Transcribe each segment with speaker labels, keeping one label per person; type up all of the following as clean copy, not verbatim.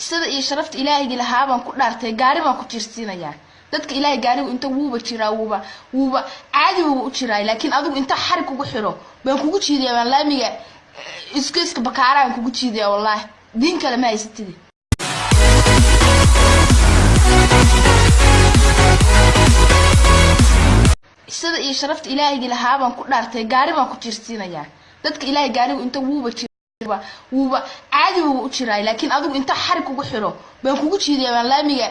Speaker 1: sida iyo sharafta Ilaahay lahaa baan ku dhaartay gaari baan ku jirsiinaya dadka Ilaahay gaarigu inta wuuba jiraa wuuba caadi u jiraa laakiin adigu inta xarig ugu xiro baan kugu jiidiyaa baan laamiga iska bakaaraan kugu jiidiyaa wallahi diin kale ma haysatid sida iyo sharafta Ilaahay lahaa baan ku dhaartay gaari baan ku jirsiinaya dadka Ilaahay gaarigu inta wuuba wuuba caadi u jiraa laakiin adigu inta xarig ugu xiro baan kugu jiidiyaa baan laamiga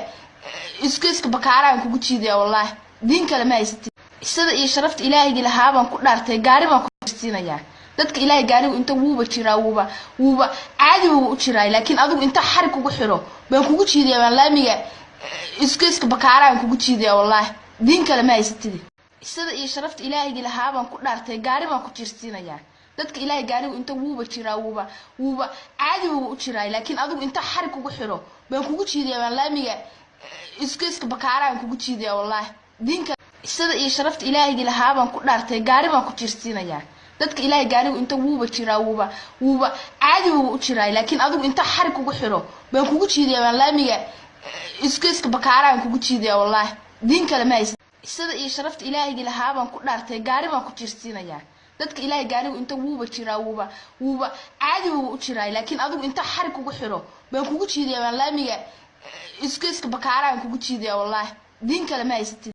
Speaker 1: iska bakaaraan kugu jiidiyaa wallahi diin kale ma haysatid sida iyo sharafta Ilaahay lahaa baan ku dhaartay gaari baan ku jirsiinaya dadka Ilaahay gaarigu inta wuuba wuuba caadi u jiraa laakiin adigu inta xarig ugu xiro baan kugu jiidiyaa baan laamiga iska bakaaraan kugu jiidiyaa wallahi diin kale ma haysatid sida iyo sharafta Ilaahay lahaa baan ku dhaartay gaari baan ku jirsiinaya dadka Ilaahay gaarigu inta wuuba wuuba caadi u jiraa laakiin adigu inta xarig ugu xiro baan kugu jiidiyaa baan laamiga iska bakaaraan kugu jiidiyaa wallahi diinka sida iyo sharafta Ilaahay lahaa baan ku dhaartay gaari baan ku jirsiinaya dadka Ilaahay gaarigu inta wuuba wuuba caadi u jiraa laakiin adigu inta xarig ugu xiro baan kugu jiidiyaa baan laamiga iska bakaaraan kugu jiidiyaa wallahi diin kale ma haysatid sida iyo sharafta Ilaahay lahaa baan ku dhaartay gaari baan ku jirsiinaya dadka Ilaahay gaarigu inta wuuba wuuba caadi u jiraa laakiin adigu inta xarig ugu xiro baan kugu jiidiyaa baan laamiga iska bakaaraan kugu jiidiyaa wallahi diin kale ma haysatid